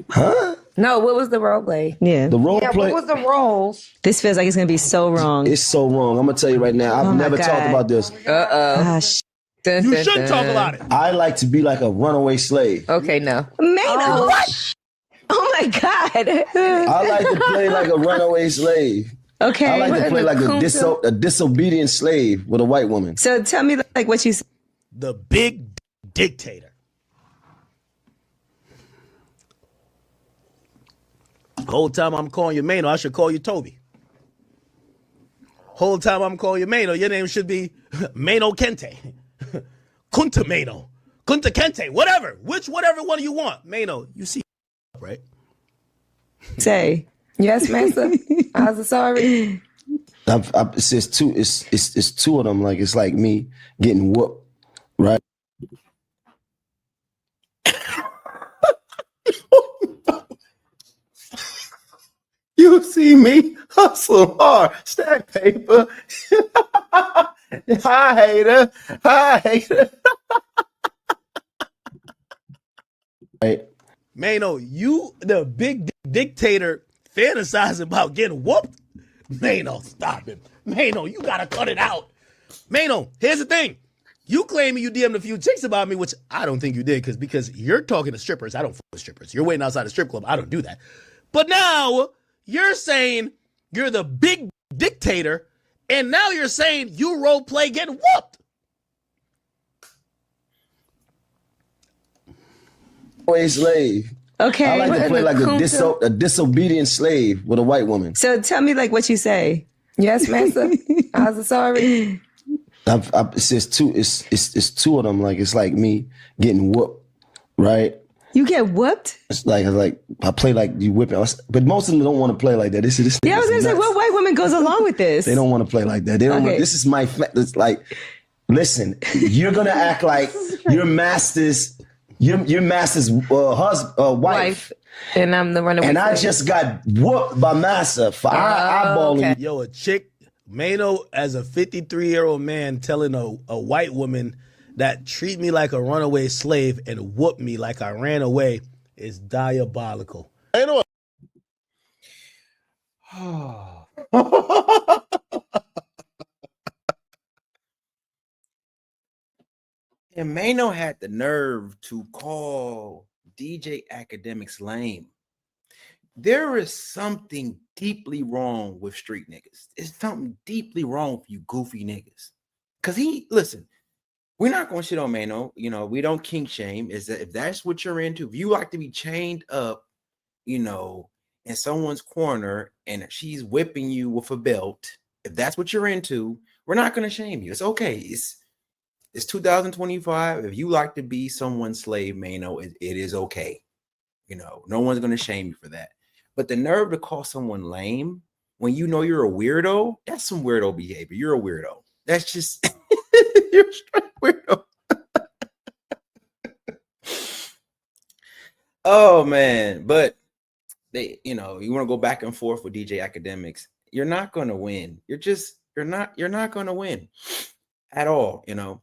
Huh? No, what was the role play? Yeah. The role play. What was the roles? This feels like it's gonna be so wrong. It's so wrong. I'm gonna tell you right now. I've never talked about this. You should talk about it. I like to be like a runaway slave. Okay, no. Maino, what? Oh my God. I like to play like a runaway slave. Okay. I like to play like a disobedient slave with a white woman. So tell me like what you said. The big dictator. Whole time I'm calling you Maino, I should call you Toby. Whole time I'm calling you Maino, your name should be Maino Kente. Kunta Maino. Kunta Kente, whatever. Whatever one you want. Maino, you see, right? Say. Yes, master. I was sorry. It's two of them. Like it's like me getting whooped, right? You see me hustle hard, stack paper. Hi, hater. Hi, hater. Right. Maino, you the big dictator fantasizing about getting whooped? Maino, stop it. Maino, you gotta cut it out. Maino, here's the thing. You claiming you DM'd a few chicks about me, which I don't think you did, because you're talking to strippers. I don't fuck with strippers. You're waiting outside the strip club. I don't do that. But now you're saying you're the big dictator, and now you're saying you role play getting whooped. Slave. Okay. I like to play like a disobedient slave with a white woman. So tell me like what you say. Yes, master. I was sorry. It's two of them. Like it's like me getting whooped, right? You get whooped? It's like I play like you whipping, but most of them don't want to play like that. This yeah, I was gonna say, what white woman goes along with this? They don't want to play like that. They don't. Okay. This is my. It's like, listen, you're gonna act like your master's wife, and I'm the runaway. And I just got whooped by Massa for eyeballing. Okay. Yo, a chick, Maino, as a 53-year-old man telling a white woman that treat me like a runaway slave and whoop me like I ran away is diabolical. Maino. And Maino had the nerve to call DJ Akademiks lame. There is something deeply wrong with street niggas. It's something deeply wrong with you goofy niggas. Cause listen, we're not gonna shit on Maino. You know, we don't kink shame. Is that if that's what you're into, if you like to be chained up, you know, in someone's corner and she's whipping you with a belt, if that's what you're into, we're not gonna shame you. It's okay. It's 2025. If you like to be someone's slave, Maino, it is okay. You know, no one's gonna shame you for that. But the nerve to call someone lame when you know you're a weirdo, that's some weirdo behavior. You're a weirdo. That's just you're a straight weirdo. Oh man, but they, you know, you want to go back and forth with DJ Akademiks. You're not going to win. You're not going to win at all, you know.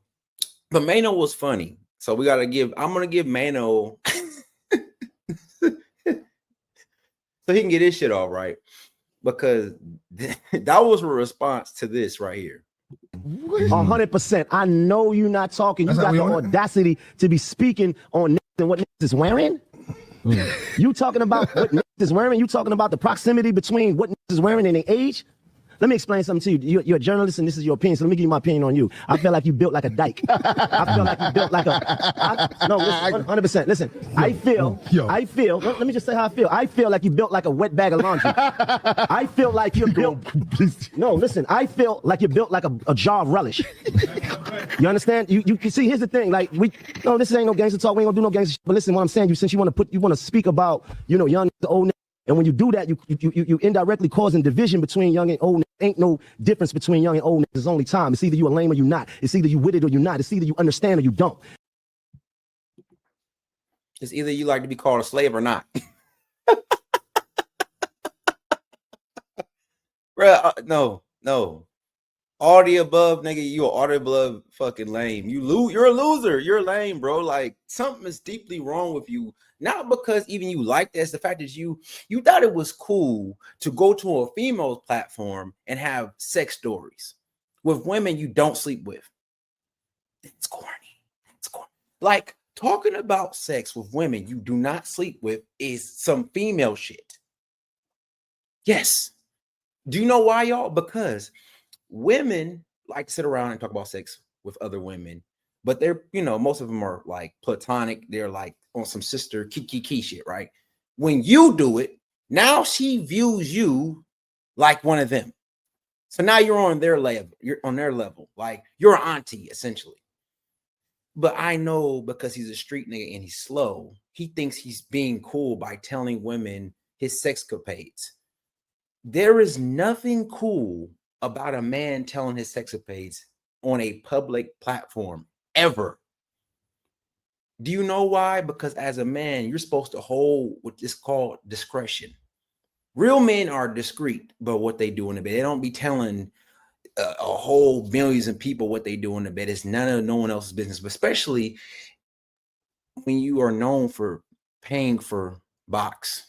But Maino was funny. So I'm going to give Maino so he can get his shit all right, because that was a response to this right here. 100%. I know you're not talking. You got the audacity to be speaking on and what is wearing. You talking about what is wearing? You talking about the proximity between what is wearing and the age? Let me explain something to you. You're a journalist and this is your opinion. So let me give you my opinion on you. I feel like you built like a dyke. I feel like you built like no, listen, 100%. Listen, I feel, let me just say how I feel. I feel like you built like a wet bag of laundry. I feel like you're built, no, listen, I feel like you're built like a jar of relish. You understand? You can see, here's the thing, like this ain't no gangster talk. We ain't gonna do no gangster shit. But listen, what I'm saying, since you want to speak about, young, old, and when you do that, you indirectly causing division between young and old. Ain't no difference between young and old. There's only time. It's either you a lame or you not. It's either you with it or you're not. It's either you understand or you don't. It's either you like to be called a slave or not. Bruh, no. All the above, nigga, you all the above fucking lame. You're a loser. You're lame, bro. Like something is deeply wrong with you. Not because even you like this, the fact that you thought it was cool to go to a female's platform and have sex stories with women you don't sleep with. It's corny. It's corny. Like talking about sex with women you do not sleep with is some female shit. Yes. Do you know why, y'all? Because women like to sit around and talk about sex with other women, but they're, most of them are like platonic. They're like on some sister kiki shit, right? When you do it, now she views you like one of them. So now you're on their level. You're on their level. Like you're an auntie, essentially. But I know because he's a street nigga and he's slow, he thinks he's being cool by telling women his sexcapades. There is nothing cool about a man telling his sexcapades on a public platform ever. Do you know why? Because as a man, you're supposed to hold what is called discretion. Real men are discreet about what they do in the bed. They don't be telling a whole millions of people what they do in the bed. It's no one else's business, but especially when you are known for paying for box.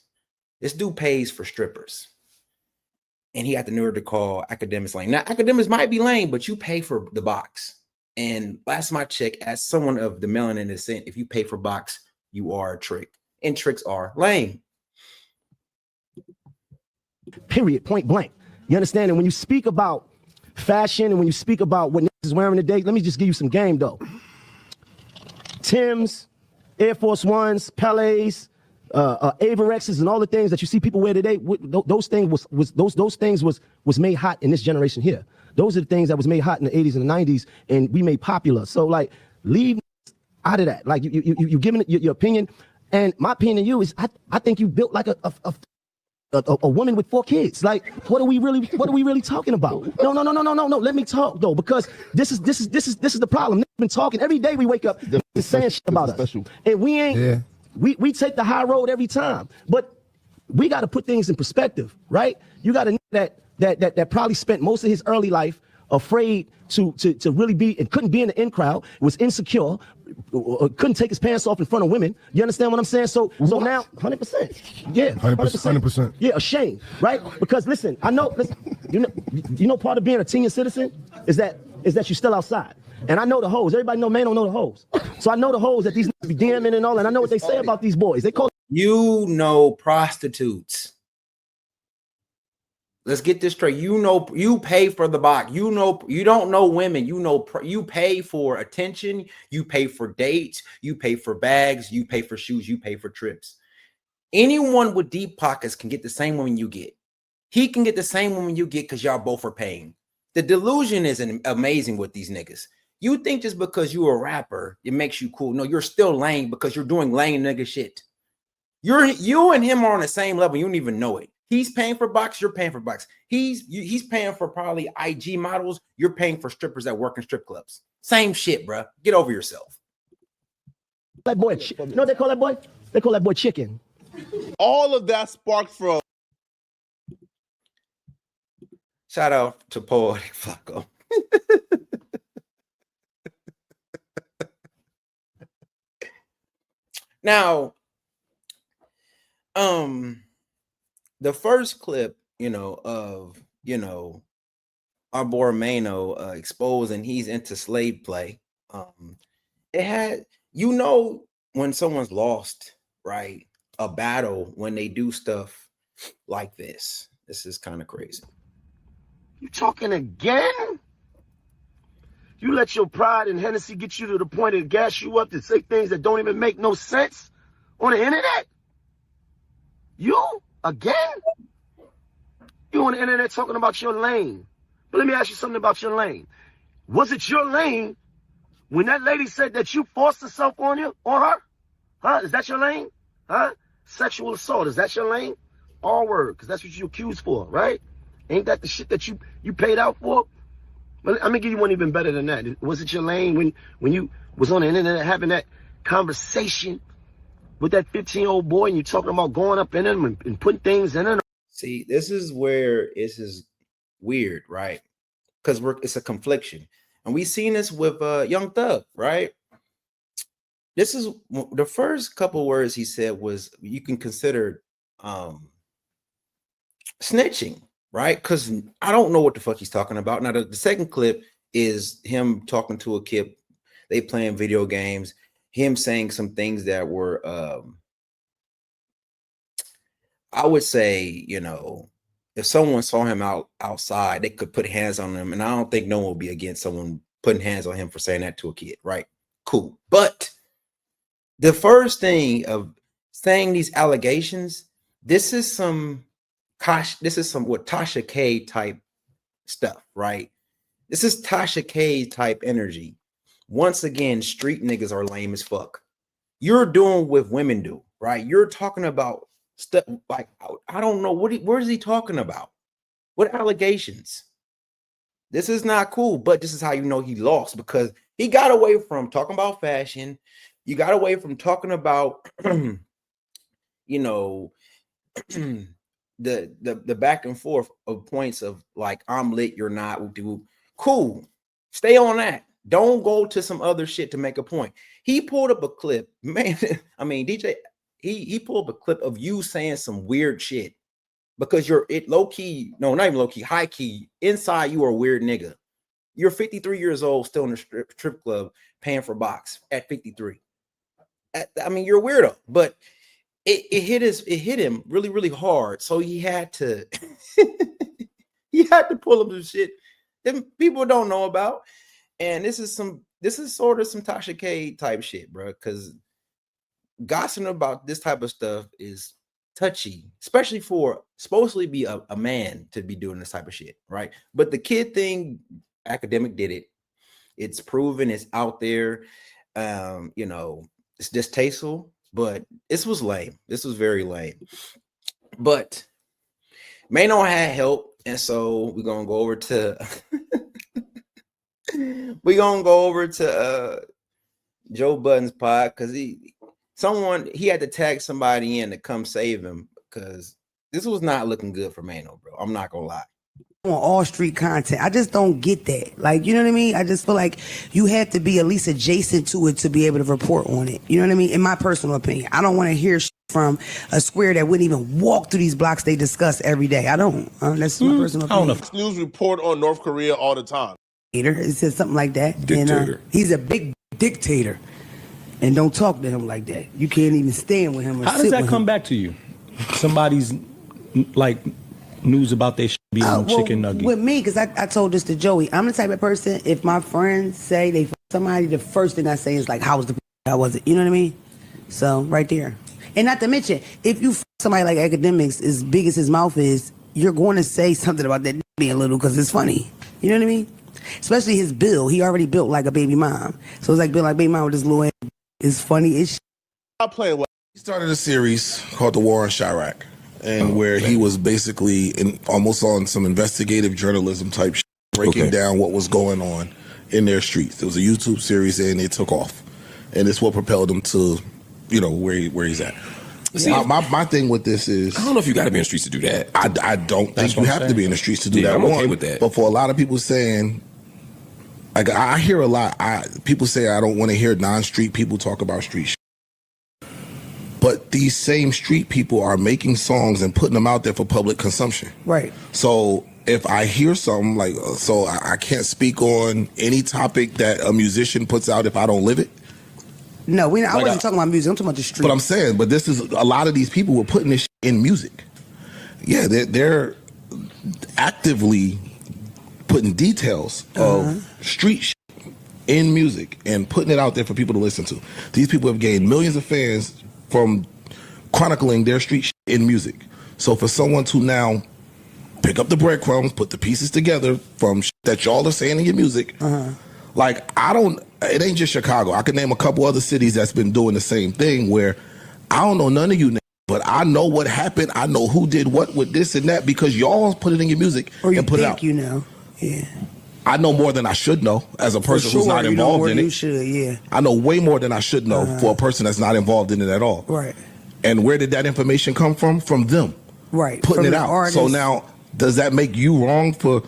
This dude pays for strippers. And he had the nerve to call Akademiks lame. Now, Akademiks might be lame, but you pay for the box. And last time I checked, as someone of the melanin descent, if you pay for box, you are a trick. And tricks are lame. Period, point blank. You understand? And when you speak about fashion and when you speak about what niggas is wearing today, let me just give you some game, though. Timbs, Air Force Ones, Pelés, Averexes, and all the things that you see people wear today, those things was made hot in this generation here. Those are the things that was made hot in the 80s and the 90s, and we made popular. So, like, leave out of that. Like, you giving it your opinion, and my opinion to you is, I think you built like a woman with 4 kids. Like, what are we really talking about? No. Let me talk though, because this is the problem. They've been talking every day. We wake up saying shit about us, and we ain't. Yeah. We take the high road every time, but we got to put things in perspective, right? You got to know that probably spent most of his early life afraid to really be and couldn't be in the in crowd, was insecure, couldn't take his pants off in front of women. You understand what I'm saying? So now 100%, yeah, 100%, yeah, ashamed, right? Because listen, I know, you know, part of being a senior citizen is that you're still outside. And I know the hoes. Everybody know Maino know the hoes. So I know the hoes that these niggas be DMing and all, and I know what they say about these boys. They call prostitutes. Let's get this straight. You pay for the box. You don't know women. You pay for attention. You pay for dates. You pay for bags. You pay for shoes. You pay for trips. Anyone with deep pockets can get the same woman you get. He can get the same woman you get because y'all both are paying. The delusion is amazing with these niggas. You think just because you're a rapper, it makes you cool. No, you're still lame because you're doing lame nigga shit. You and him are on the same level. You don't even know it. He's paying for box. You're paying for box. He's paying for probably IG models. You're paying for strippers that work in strip clubs. Same shit, bro. Get over yourself. That boy, you know what they call that boy? They call that boy chicken. All of that sparked from. Shout out to Poetic Flacco. Now, the first clip, of, our boy Maino exposing he's into slave play. It had, when someone's lost, right, a battle when they do stuff like this. This is kind of crazy. You talking again? You let your pride and Hennessy get you to the point of gas you up to say things that don't even make no sense on the internet? You again? You on the internet talking about your lane. But let me ask you something about your lane. Was it your lane when that lady said that you forced herself on her? Huh? Is that your lane? Huh? Sexual assault, is that your lane? All word, because that's what you accused for, right? Ain't that the shit that you paid out for? Well, I'm gonna give you one even better than that. Was it your lane when you was on the internet having that conversation with that 15-year-old boy and you talking about going up in him and putting things in him? See, this is where this is weird, right? because it's a confliction. And we seen this with Young Thug, right? This is the first couple words he said was, you can consider snitching, right? Because I don't know what the fuck he's talking about. Now, the second clip is him talking to a kid. They playing video games, him saying some things that were, I would say, you know, if someone saw him outside, they could put hands on him. And I don't think no one will be against someone putting hands on him for saying that to a kid, right? Cool. But the first thing of saying these allegations, this is some what Tasha K type stuff, right? This is Tasha K type energy. Once again, street niggas are lame as fuck. You're doing what women do, right? You're talking about stuff like, I don't know where is he talking about? What allegations? This is not cool, but this is how you know he lost, because he got away from talking about fashion. You got away from talking about you know, the back and forth of points of like, I'm lit, you're not, dude. Cool. Stay on that. Don't go to some other shit to make a point. He pulled up a clip, man. I mean, DJ, he pulled up a clip of you saying some weird shit because you're low key, no, not even low key, high key. Inside, you are a weird nigga. You're 53 years old, still in the strip club, paying for box at 53. I mean, you're a weirdo, but it hit him really, really hard. So he had to pull up some shit that people don't know about. And this is sort of some Tasha K type shit, bro. Because gossiping about this type of stuff is touchy, especially for supposedly be a man to be doing this type of shit, right? But the kid thing, Akademiks did it. It's proven, it's out there. You know, it's distasteful, but this was lame. This was very lame. But Maino had help, and so we're gonna go over to Jo Buddens' pod, because he had to tag somebody in to come save him, because this was not looking good for Maino, bro. I'm not gonna lie. On all street content, I just don't get that. Like, you know what I mean? I just feel like you have to be at least adjacent to it to be able to report on it. You know what I mean? In my personal opinion, I don't want to hear from a square that wouldn't even walk through these blocks they discuss every day. I don't. That's my personal opinion. I don't know. News report on North Korea all the time. It says something like that. Dictator. And, he's a big dictator, and don't talk to him like that. You can't even stand with him. Or How does that come back to you? Somebody's like news about their being chicken nugget. With me, because I told this to Joey, I'm the type of person, if my friends say they f somebody, the first thing I say is like, how was it? You know what I mean? So right there. And not to mention, if you f somebody like Akademiks, as big as his mouth is, you're going to say something about that being little because it's funny. You know what I mean? Especially his build. He already built like a baby mom. So it's like built like baby mom with his little ass. It's funny. It's I play well. He started a series called The War on Chirac, and where he was basically almost on some investigative journalism type shit, breaking down what was going on in their streets. It was a YouTube series, and it took off, and it's what propelled him to, you know, where he's at. See, my thing with this is, I don't know if you got to be in the streets to do that. I don't think you have to be in the streets to do that. I'm okay with that. But for a lot of people saying, like, I hear a lot, people say I don't want to hear non-street people talk about street shit. But these same street people are making songs and putting them out there for public consumption. right. So if I hear something like, so I can't speak on any topic that a musician puts out if I don't live it. No, I wasn't talking about music. I'm talking about the street. But I'm saying, but this is, a lot of these people were putting this shit in music. Yeah, they're actively putting details of street shit in music and putting it out there for people to listen to. These people have gained millions of fans from chronicling their street shit in music. So for someone to now pick up the breadcrumbs, put the pieces together from shit that y'all are saying in your music, like, it ain't just Chicago. I could name a couple other cities that's been doing the same thing, where I don't know none of you, but I know what happened. I know who did what with this and that, because y'all put it in your music and put it out. You know, yeah. I know more than I should know as a person who's not involved in it. You should, yeah. I know way more than I should know for a person that's not involved in it at all. Right. And where did that information come from? From them. Right. Putting From it the out. artist. So now, does that make you wrong for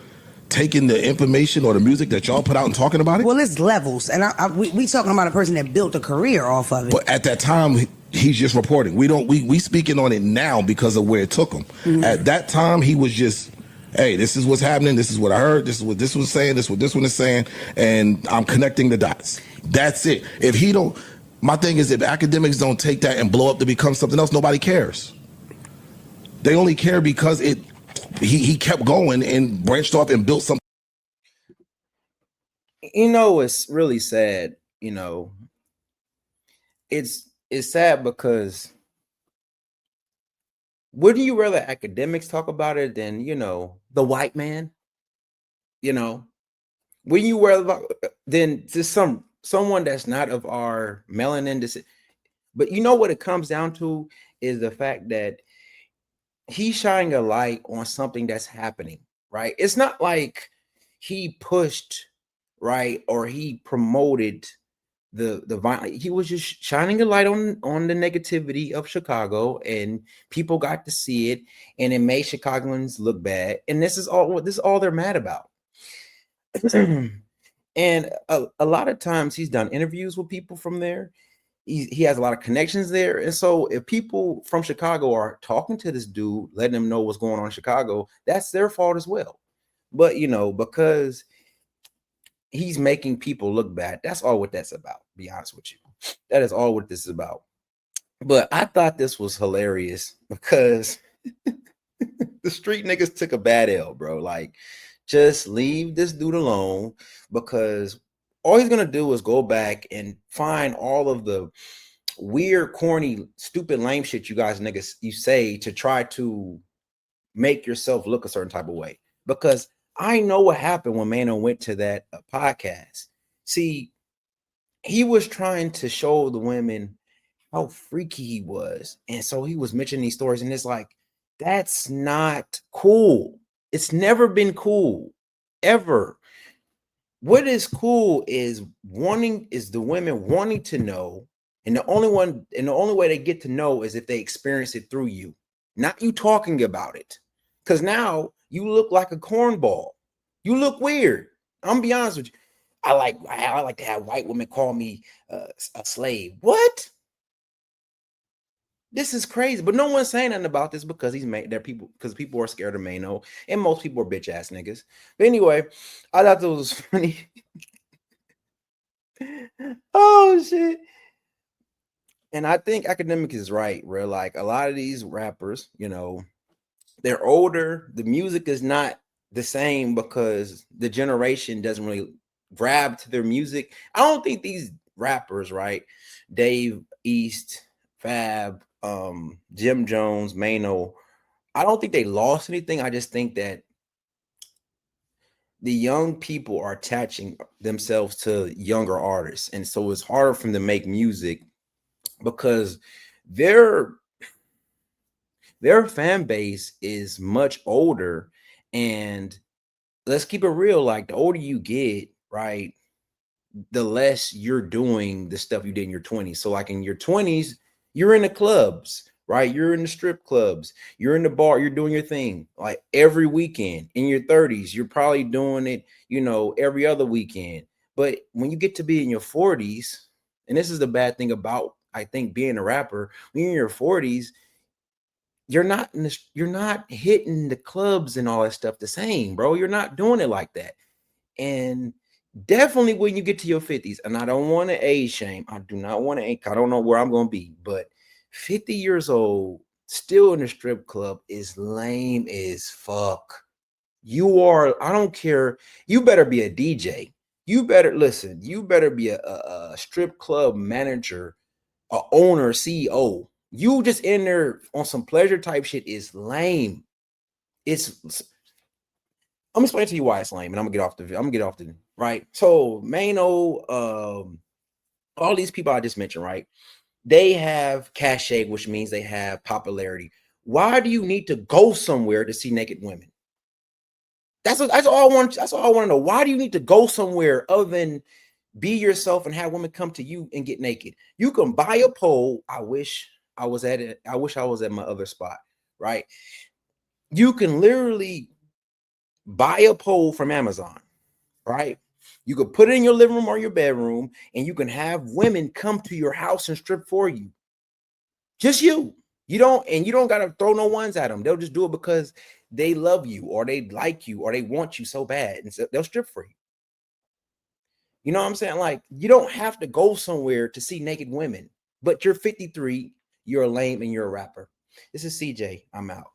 taking the information or the music that y'all put out and talking about it? Well, it's levels, and we talking about a person that built a career off of it. But at that time, he's just reporting. We speaking on it now because of where it took him. Mm-hmm. At that time, he was just, hey, this is what's happening. This is what I heard. This is what this was saying. This is what this one is saying, and I'm connecting the dots. That's it. If he don't, my thing is, if academics don't take that and blow up to become something else, nobody cares. They only care because he kept going and branched off and built something. You know, it's really sad. You know, it's sad because wouldn't you rather academics talk about it than, you know, the white man? You know, wouldn't you rather than just someone that's not of our melanin descent? But you know what it comes down to is the fact that he's shining a light on something that's happening, right? It's not like he pushed, right, or he promoted the violence. He was just shining a light on the negativity of Chicago, and people got to see it, and it made Chicagoans look bad. And this is all they're mad about. And a lot of times he's done interviews with people from there. He has a lot of connections there. And so if people from Chicago are talking to this dude, letting him know what's going on in Chicago, that's their fault as well. But, you know, because he's making people look bad, that's all what that's about, to be honest with you. That is all what this is about. But I thought this was hilarious because the street niggas took a bad L, bro. Like, just leave this dude alone, because all he's gonna do is go back and find all of the weird, corny, stupid, lame shit you guys niggas you say to try to make yourself look a certain type of way. Because I know what happened when Maino went to that podcast. See, he was trying to show the women how freaky he was, and so he was mentioning these stories, and it's like, that's not cool. It's never been cool, ever. What is cool is the women wanting to know, and the only way they get to know is if they experience it through you, not you talking about it. Because now you look like a cornball. You look weird. I'm gonna be honest with you. I like to have white women call me a slave. What? This is crazy, but no one's saying nothing about this because people are scared of Maino, and most people are bitch ass niggas. But anyway, I thought that was funny. Oh shit. And I think Akademiks is right, where like a lot of these rappers, you know, they're older. The music is not the same because the generation doesn't really grab to their music. I don't think these rappers, right? Dave East, Fab, Jim Jones, Maino, I don't think they lost anything. I just think that the young people are attaching themselves to younger artists, and so it's harder for them to make music because their fan base is much older. And let's keep it real, like the older you get, right, the less you're doing the stuff you did in your 20s. So like in your 20s, you're in the clubs, right? You're in the strip clubs, you're in the bar, you're doing your thing like every weekend. In your 30s, you're probably doing it, you know, every other weekend. But when you get to be in your 40s, and this is the bad thing about, I think, being a rapper, when you're in your 40s, you're not hitting the clubs and all that stuff the same, bro. You're not doing it like that. And definitely when you get to your 50s, and I don't want to age shame. I do not want to age. I don't know where I'm going to be, but 50 years old, still in the strip club is lame as fuck. I don't care. You better be a DJ. You better be a strip club manager, a owner, CEO. You just in there on some pleasure type shit is lame. I'm gonna explain to you why it's lame, and I'm gonna get off the right. So Maino, all these people I just mentioned, right? They have cachet, which means they have popularity. Why do you need to go somewhere to see naked women? That's all I want. That's all I want to know. Why do you need to go somewhere other than be yourself and have women come to you and get naked? You can buy a pole. I wish I was at it. I wish I was at my other spot, right? You can literally buy a pole from Amazon, right? You could put it in your living room or your bedroom, and you can have women come to your house and strip for you. Just you. You don't gotta throw no ones at them. They'll just do it because they love you or they like you or they want you so bad, and so they'll strip for you. You know what I'm saying? Like, you don't have to go somewhere to see naked women, but you're 53, you're a lame, and you're a rapper. This is CJ. I'm out.